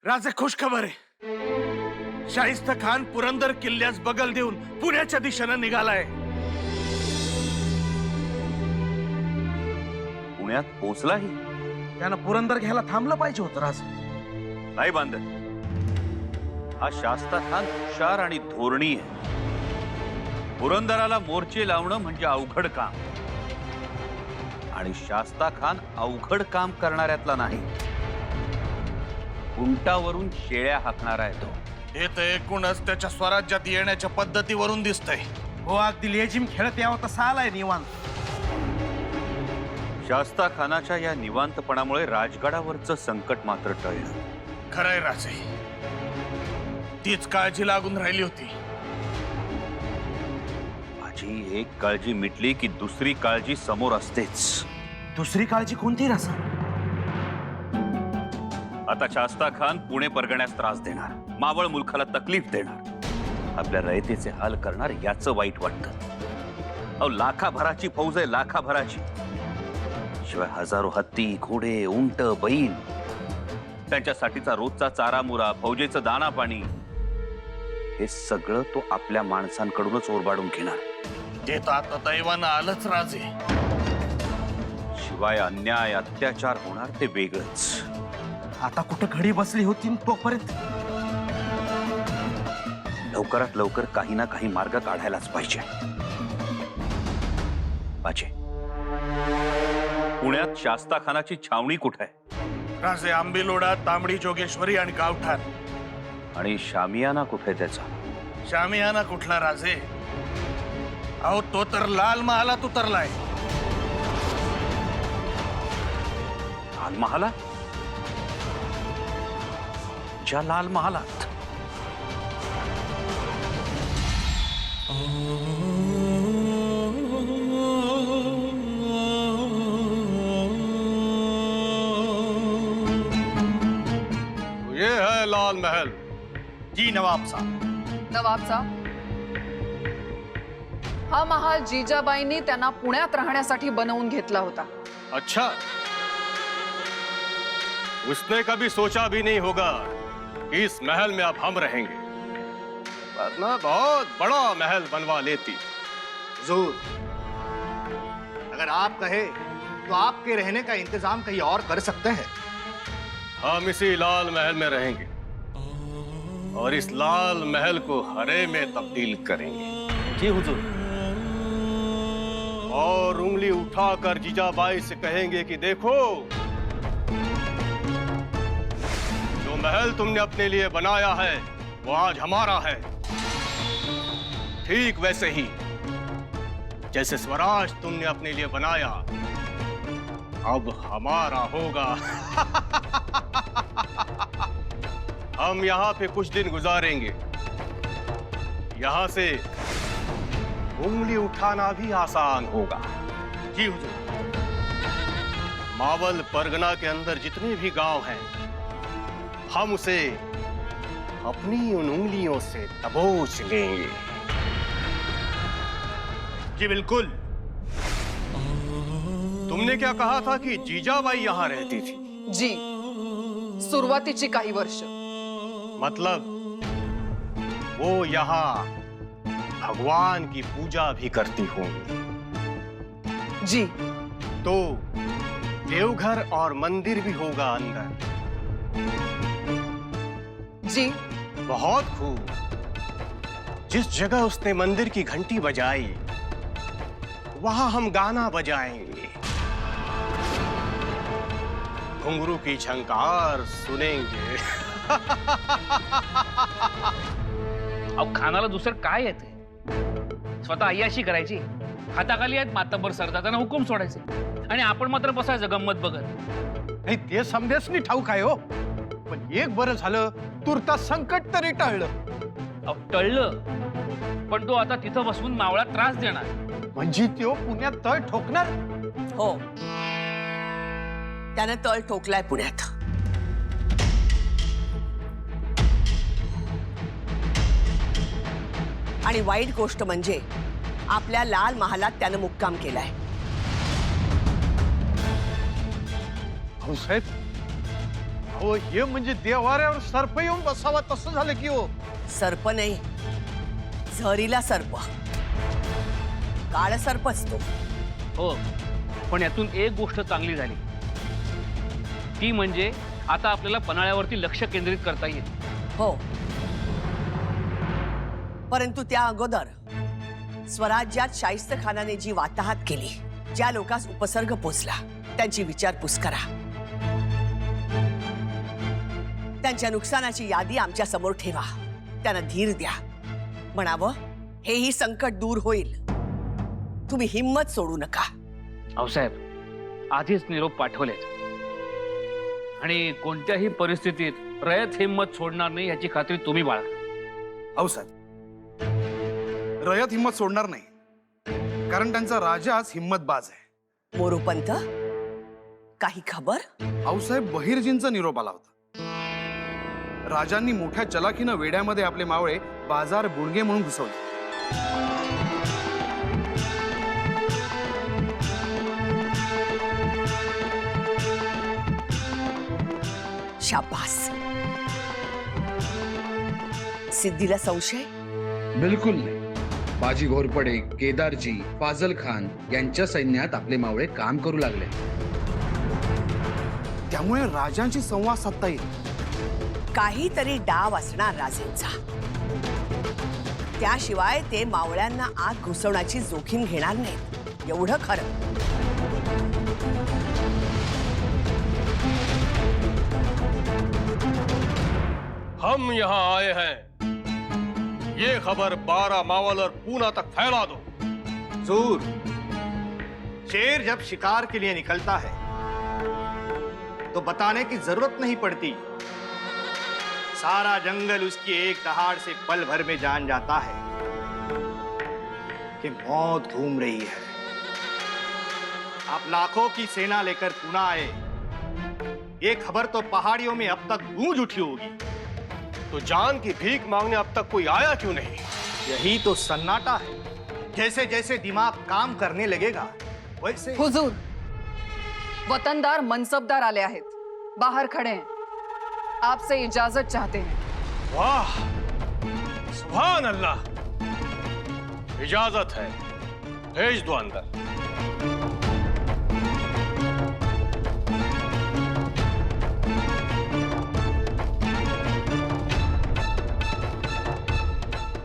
राजे, खुश खबर आहे. शाहिस्ता खान पुरंदर किल्ल्यास बगल देऊन पुण्याच्या दिशेनं निघालाय. पुण्यात पोहोचलाही? त्यानं पुरंदर घ्यायला थांबलं पाहिजे होतं राजे. नाही बांधत. हा शास्ता खान हुशार आणि धोरणी आहे. पुरंदराला मोर्चे लावणं म्हणजे अवघड काम, आणि शास्ता खान अवघड काम करणाऱ्यातला नाही. उंटावरून शेळ्या हाकणारा आहे तो. हे तर एकूणच त्याच्या स्वराज्यात येण्याच्या पद्धतीवरून दिसतंय. हो, अगदी लेझिम खेळत यावं तसा आलाय निवांत. शास्ता खानाच्या या निवांतपणामुळे राजगडावरचं संकट मात्र टळलं. खरंय राजे, तीच काळजी लागून राहिली होती. माझी एक काळजी मिटली की दुसरी काळजी समोर असतेच. दुसरी काळजी कोणती राजा? आता शास्ता खान पुणे परगण्यास त्रास देणार, मावळ मुलखाला तकलीफ देणार, आपल्या रयतेचे हाल करणार, याचं वाईट वाटतं. अहो, लाखाभराची फौज आहे, लाखाभराची. शिवाय हजारो हत्ती, घोडे, उंट, बैल, त्यांच्यासाठीचा रोजचा चारा मुरा, फौजेचं दाना पाणी, हे सगळं तो आपल्या माणसांकडूनच ओरबाडून घेणार. ते तर आता दैवानं आलंच राजे. शिवाय अन्याय अत्याचार होणार ते वेगळंच. आता कुठं घडी बसली होती तोपर्यंत लवकरात लवकर काही ना काही मार्ग काढायलाच पाहिजे. पुण्यात शास्ता खानाची छावणी कुठे आहे? राजे, आंबीलोडा, तांबडी जोगेश्वरी आणि गावठाण. आणि शामियाना कुठे त्याचा? शामियाना कुठला राजे? अहो, तो तर लाल महालात उतरलाय. लाल महालात? ज्या लाल महालात ये है लाल महल. जी नवाब साहब. नवाब साहब, हा महाल जिजाबाईंनी त्यांना पुण्यात राहण्यासाठी बनवून घेतला होता. अच्छा, उसने कभी सोचा भी नहीं होगा कि इस महल में अब हम रहेंगे, वरना बहुत बड़ा महल बनवा लेती. हुजूर, अगर आप कहे तो आपके रहने का इंतजाम कहीं और कर सकते हैं. हम इसी लाल महल में रहेंगे और इस लाल महल को हरे में तब्दील करेंगे. जी हुजूर. और उंगली उठाकर जीजाबाई से कहेंगे कि देखो, जो महल तुमने अपने लिए बनाया है वो आज हमारा है. ठीक वैसे ही जैसे स्वराज तुमने अपने लिए बनाया अब हमारा होगा. हम यहाँ पे कुछ दिन गुजारेंगे. यहाँ से उंगली उठाना भी आसान होगा. जी हुजूर. मावल परगना के अंदर जितने भी गांव हैं, हम उसे अपनी उन उंगलियों से दबोच लेंगे. जी बिल्कुल. तुमने क्या कहा था कि जीजाबाई यहाँ रहती थी? जी, सुरुवातीची काही वर्ष. मतलब वो यहाँ भगवान की पूजा भी करती होंगी. जी. तो देवघर और मंदिर भी होगा अंदर. जी. बहुत खूब. जिस जगह उसने मंदिर की घंटी बजाई वहां हम गाना बजाएंगे, घुंघरू की झंकार सुनेंगे. अहो, खानाला दुसरं काय येते? स्वतः अय्याशी करायची, हाताखाली आहेत मातब्बर सरदार, त्यांना हुकूम सोडायचे, आणि आपण मात्र बसायचं गंमत बघत. नाही, ते समजासनी ठाऊक आहे हो, पण एक बरं झालं, तुर्तास संकट तरी टळलं. अहो, टळलं, पण तो आता तिथं बसून मावळा त्रास देणार. म्हणजे तो पुण्यात तळ ठोकणार. हो, त्यानं तळ ठोकलाय पुण्यात. आणि वाईट गोष्ट म्हणजे आपल्या लाल महालात त्यानं मुक्काम केलाय. भाऊसाहेब, अहो हे म्हणजे देवाऱ्यावर सर्प येऊन बसावा तसं झालं की हो. सर्प नाही, झरीला सर्प, काळ सर्प असतो. हो, पण यातून एक गोष्ट चांगली झाली, ती म्हणजे आता आपल्याला पन्हाळ्यावरती लक्ष केंद्रित करता येईल. हो, परंतु त्या अगोदर स्वराज्यात शाहिस्त खानाने जी वाताहत केली, ज्या लोकांस उपसर्ग पोचला, त्यांची विचारपूस करा. त्यांच्या नुकसानाची यादी आमच्या समोर ठेवा. त्यांना धीर द्या. म्हणावं हेही संकट दूर होईल. तुम्ही हिम्मत सोडू नका. आऊसाहेब आधीच निरोप पाठवलेत आणि कोणत्याही परिस्थितीत रयत हिंमत सोडणार नाही याची खात्री तुम्ही बाळगा. साहेब रयत हिम्मत सोडणार नाही, कारण त्यांचा राजाच हिम्मतबाज आहे. मोरोपंत, काही खबर? आऊसाहेब बहिर्जींचा निरोप आला होता. राजांनी मोठ्या चलाखीनं वेड्यामध्ये आपले मावळे बाजार बुडगे म्हणून घुसवले. शाबास. सिद्धीला संशय? बिलकुल नाही. बाजी घोरपडे, केदारजी, फाजल खान यांच्या सैन्यात आपले मावळे काम करू लागले. त्यामुळे राजांशी संवाद साधता येईल. काहीतरी डाव असणार राजेंचा. त्याशिवाय ते मावळ्यांना आत घुसवण्याची जोखीम घेणार नाहीत, एवढं खरं. हम यहाँ आए हैं, ये खबर 12 मावल और पूना तक फैला दो. हुजूर, शेर जब शिकार के लिए निकलता है तो बताने की जरूरत नहीं पड़ती. सारा जंगल उसकी एक दहाड़ से पल भर में जान जाता है कि मौत घूम रही है. आप लाखों की सेना लेकर पूना आए, ये खबर तो पहाड़ियों में अब तक गूंज उठी होगी. तो जान की भीख मांगने अब तक कोई आया क्यों नहीं? यही तो सन्नाटा है. जैसे जैसे दिमाग काम करने लगेगा वैसे. हुजूर, वतनदार मनसबदार आले आहेत, बाहर खड़े हैं, आपसे इजाजत चाहते हैं. वाह, सुभान अल्लाह. इजाजत है, भेज दो अंदर.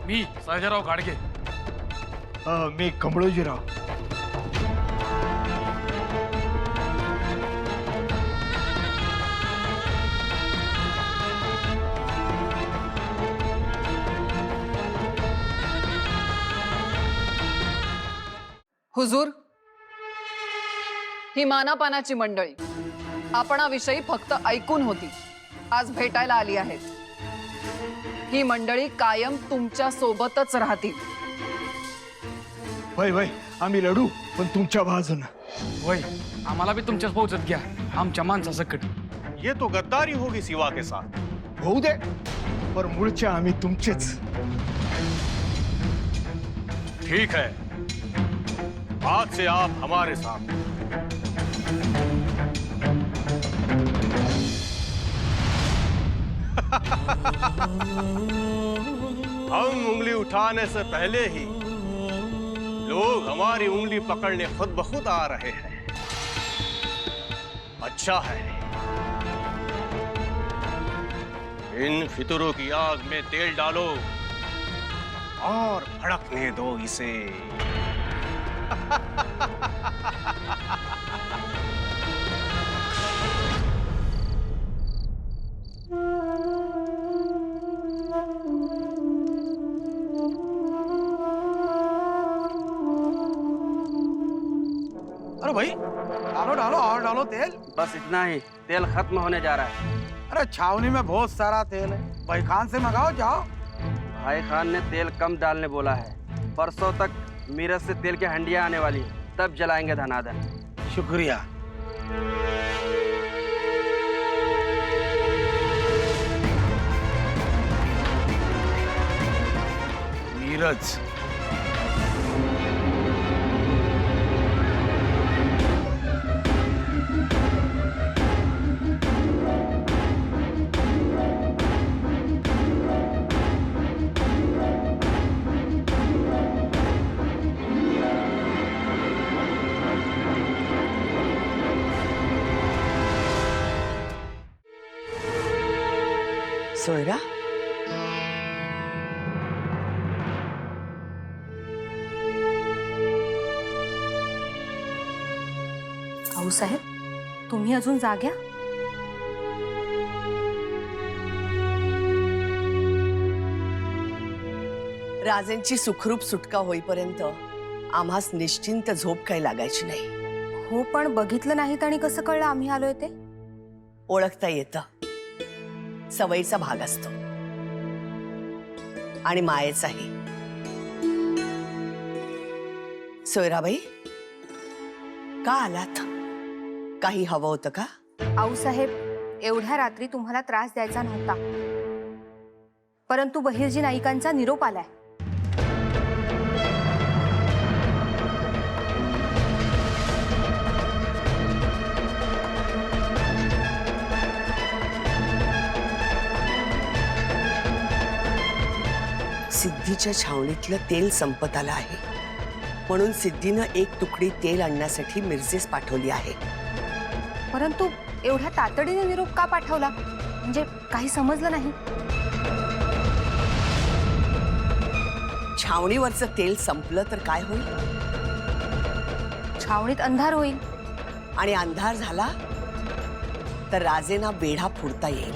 मी सर्जेराव गाडगे. मी कमळोजीराव. हुजूर, ही मानापानाची मंडळी आपणाविषयी फक्त ऐकून होती, आज भेटायला आली आहेत. ही मंडळी कायम तुमच्या सोबतच राहतील. वय वय, आम्ही लढू पण तुमच्या बाजूने. वय आम्हाला भी तुमच्याच पोहोचत घ्या, आमच्या माणसासकट. ये तो गद्दारी होगी सिवा के साथ. होऊ दे, पर मूळचे आम्ही तुमचेच. ठीक है, आज से आप हमारे साथ. हम उंगली उठाने से पहले ही लोग हमारी उंगली पकड़ने खुद ब खुद आ रहे हैं. अच्छा है, इन फितरों की आग में तेल डालो और भड़कने दो इसे. अरे भाई डालो डालो और डालो तेल. बस इतना ही, तेल खत्म होने जा रहा है. अरे छावनी में बहुत सारा तेल है, भाई खान से मंगाओ जाओ. भाई खान ने तेल कम डालने बोला है. परसों तक मीरत से तेल की हंडियां आने वाली है, तब जलाएंगे धनाधन. शुक्रिया. मीरज. सोयरा, आऊसाहेब तुम्ही अजून जाग्या? राजेंची सुखरूप सुटका होईपर्यंत आम्हास निश्चिंत झोप काही लागायची नाही. हो, पण बघितलं नाहीत आणि कसं कळलं आम्ही आलोय ते? ओळखता येतं, सवयीचा भाग असतो आणि मायेचाही. सोयराबाई, का आलात? काही हवं होतं का? आऊसाहेब, एवढ्या रात्री तुम्हाला त्रास द्यायचा नव्हता, परंतु बहिर्जी नाईकांचा निरोप आलाय. सिद्धीच्या छावणीतलं तेल संपत आलं आहे, म्हणून सिद्धीनं एक तुकडी तेल आणण्यासाठी मिरजेस पाठवली आहे. परंतु एवढ्या तातडीने निरोप का पाठवला? म्हणजे काही समजलं नाही. छावणीवरचं तेल संपलं तर काय होईल? छावणीत अंधार होईल. आणि अंधार झाला तर राजेंना वेढा फोडता येईल.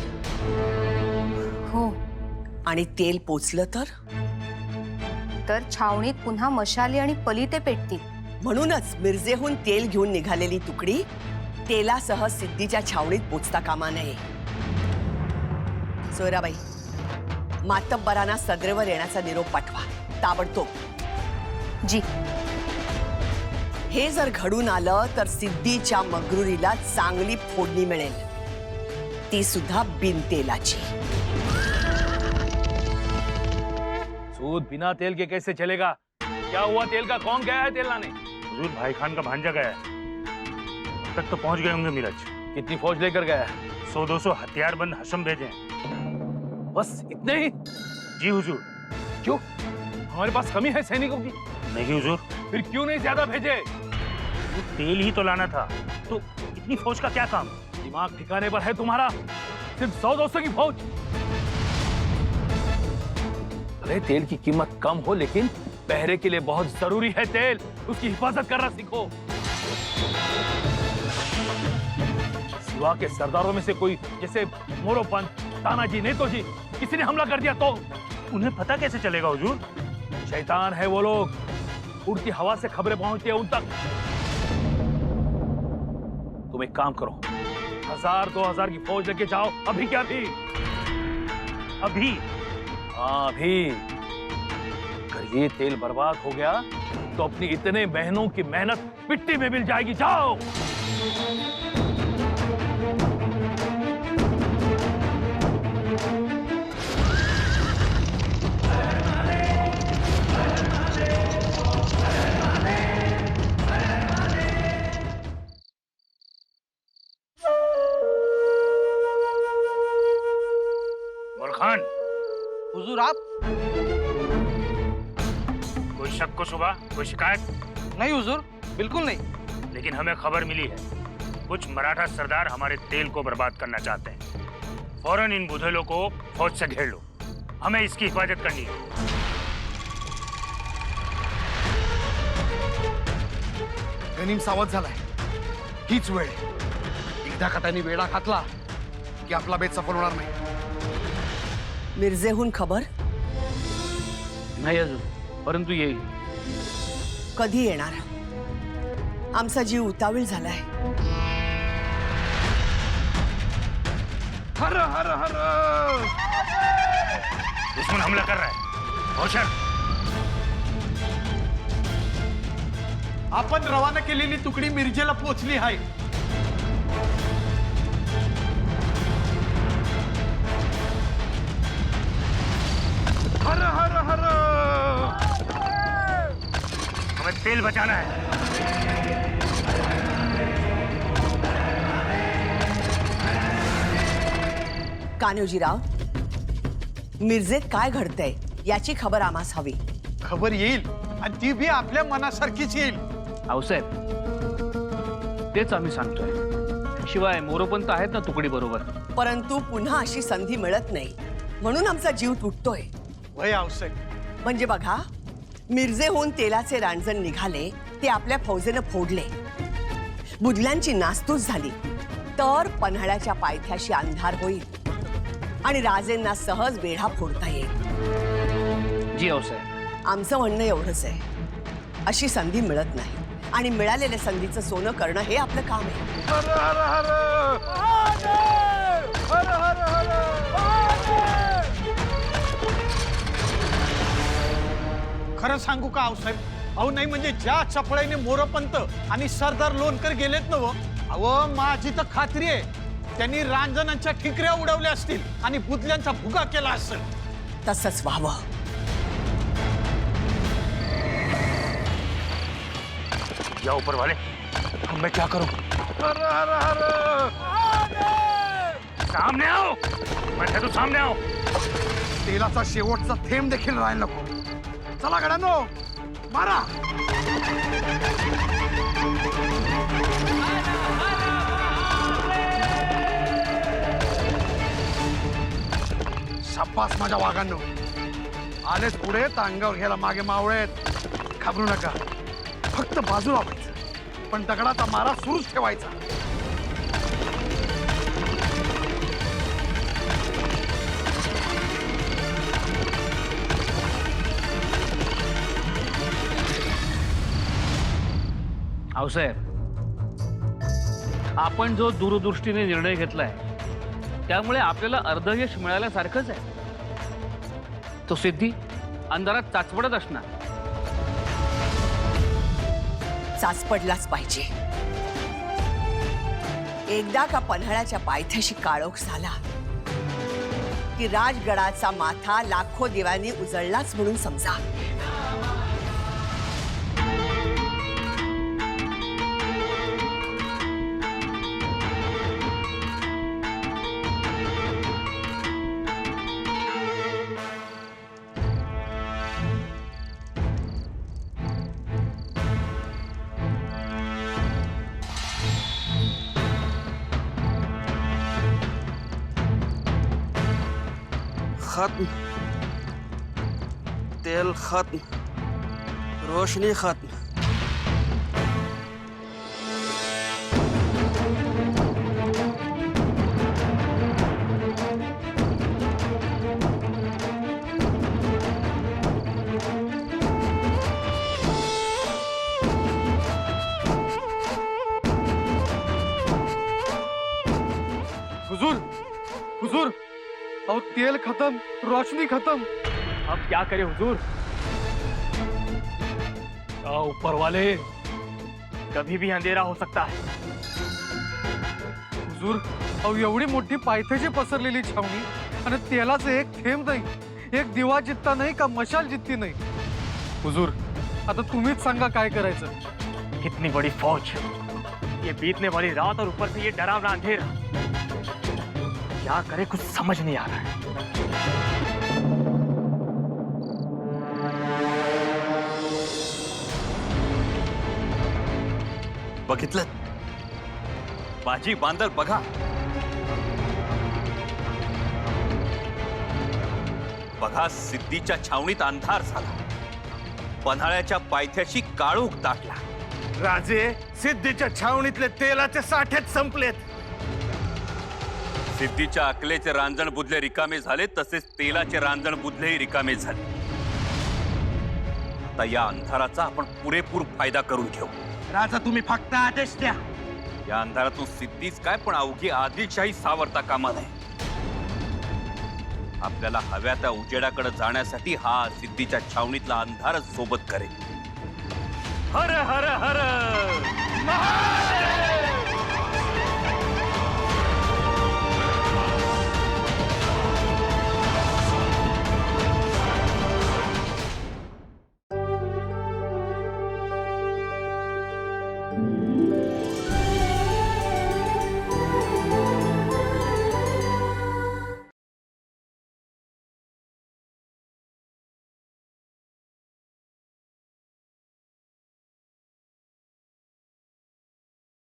हो, आणि तेल पोचलं तर छावणीत पुन्हा मशाली आणि पलिते पेटतील. म्हणूनच मिरजेहून तेल घेऊन निघालेली तुकडी तेलासह सिद्धीच्या छावणीत पोचता कामा नये. सोयराबाई, मातब्बरांना सदरेवर येण्याचा निरोप पाठवा ताबडतोब. जी. हे जर घडून आलं तर सिद्धीच्या मगरुरीला चांगली फोडणी मिळेल, ती सुद्धा बिनतेलाची. सूद बिना तेल के कैसे चलेगा? क्या हुआ? तेल का कौन गया है तेल लाने? हुजूर, भाई खान का भांजा गया है, अब तक तो पहुंच गए होंगे मिरज. कितनी फौज लेकर गया है? 100-200 हथियारबंद हशम भेजे हैं. बस इतने ही? जी हुजूर. क्यों? हमारे पास कमी है सैनिकों की? नहीं हुजूर, फिर क्यों नहीं ज्यादा भेजे? वो तेल ही तो लाना था, तो इतनी फौज का क्या काम? दिमाग ठिकाने पर है तुम्हारा? सिर्फ 100-200 की फौज? अरे तेल की कीमत कम हो, लेकिन पहरे के लिए बहुत जरूरी है तेल. उसकी हिफाजत करना सीखो. सिवा के सरदारों में से कोई, जैसे मोरोपंत, तानाजी, नेतोजी, किसी ने हमला कर दिया तो उन्हें पता कैसे चलेगा हुजूर? शैतान है वो लोग. उड़ती हवा से खबरें पहुंचती है उन तक. तुम एक काम करो, 1000-2000 की फौज लेके जाओ. अभी क्या अभी? अभी? हाँ अभी. अगर ये तेल बर्बाद हो गया तो अपनी इतने महीनों की मेहनत मिट्टी में मिल जाएगी. जाओ. खान, हुजूर आप? कोई शक को शुबा, कोई शिकायत? नहीं हुजूर, बिल्कुल नहीं. लेकिन हमें खबर मिली है, कुछ मराठा सरदार हमारे तेल को बर्बाद करना चाहते हैं. फौरन इन बुधेलों को फौज से घेर लो. हमें इसकी हिफाजत करनी है. गनीम सावध झालाय. हीच वेळ. एकदा का त्यांनी वेढा घातला की आपला बेत सफल होणार नाही. मिरजेहून खबर? नाही अजून, परंतु येईल. कधी येणार? आमचा जीव उतावीळ झालाय. हर हर हर. दुश्मन हमला कर रहा है. होशियार. आपण रवाना केलेली तुकडी मिरजेला पोहोचली आहे. हर हर हर. हमें तेल बचाना है. कान्होजीराव, मिरजेत काय घडतंय याची खबर आम्हास हवी. खबर येईल आणि ती बी आपल्या मनासारखीच येईल. आऊसाहेब, तेच आम्ही सांगतोय. शिवाय मोरोपंत आहेत ना तुकडी बरोबर. परंतु पुन्हा अशी संधी मिळत नाही. म्हणून आमचा जीव तुटतोय. वय आवश्यक. म्हणजे बघा, मिरजेहून तेलाचे रांजण निघाले, ते आपल्या फौजेनं फोडले, बुधल्यांची नासधूस झाली, तर पन्हाळ्याच्या पायथ्याशी अंधार होईल आणि राजेंना सहज वेढा फोडता येईल. जी साहेब. आमचं म्हणणं एवढंच आहे, अशी संधी मिळत नाही आणि मिळालेल्या संधीचं सोनं करणं हे आपलं काम आहे. हर हर हर हर हर हर. खरं सांगू का आऊसाहेब? अहो नाही म्हणजे ज्या चपळाईने मोरपंत आणि सरदार लोणकर गेलेत ना, अहो माझी तर खात्री आहे त्यांनी रांजणांच्या ठिकऱ्या उडवल्या असतील आणि बुधल्यांचा भुगा केला असेल. तसंच व्हावं. या ऊपर वाले, अब मैं क्या करूं? हर हर हर. सामने आओ, मैं कहता हूं सामने आओ. तेलाचा शेवटचा थेंब देखील राहायला नको. चला गड्यांनो, मारा. शाबास माझ्या वाघांनो. आलेच पुढे तर अंगावर घ्यायला मागे मावळेत. घाबरू नका, फक्त बाजूला व्हायचं, पण दगडाचा मारा सुरूच ठेवायचा. साहेब, आपण जो दूरदृष्टीने निर्णय घेतलाय त्यामुळे आपल्याला अर्धयश मिळाल्यासारखंच आहे. तो सिद्धी अंधारात चाचपडत असणार. चाचपडलाच पाहिजे. एकदा का पन्हाळ्याच्या पायथ्याशी काळोख झाला की राजगडाचा माथा लाखो दिव्यांनी उजळलाच म्हणून समजा. खत्म, तेल खत्म, रोशनी खत्म. हुजूर, हुजूर, और तेल खत्म, रोशनी खत्म. अब क्या करें हुजूर? ऊपर वाले, कभी भी अंधेरा हो सकता है. हुजूर, अहो एवढी मोठी पायथ्याची पसरलेली छावणी आणि तेलाचं एक थेंब नाही, एक दिवा जितता नाही का मशाल जितती नाही. हुजूर, आता तुम्हीच सांगा काय करायचं. कितनी बड़ी फौज, ये बीतने वाली रात और ऊपर से ये डरावना अंधेरा, क्या करे कुछ समझ नहीं आ रहा है. बघितलं, बाजी बांधल बघा. बघा, सिद्धीच्या छावणीत अंधार झाला, पन्हाळ्याच्या पायथ्याशी काळोख दाटला. राजे, सिद्धीच्या छावणीतले तेलाचे साठेच संपलेत. सिद्धीच्या अकलेचे रांजण बुधले रिकामे झाले, तसेच तेलाचे रांजण बुधलेही रिकामे झाले. आता या अंधाराचा आपण पुरेपूर फायदा करून घेऊ. राजा, तुम्ही फक्त आदेश द्या. या अंधारातून सिद्धीच काय, पण अवघी आदिलशाही सावरता कामा नये. आपल्याला हव्या त्या उजेडाकडे जाण्यासाठी हा सिद्धीच्या छावणीतला अंधारच सोबत करेल. हर हर हर महादेव.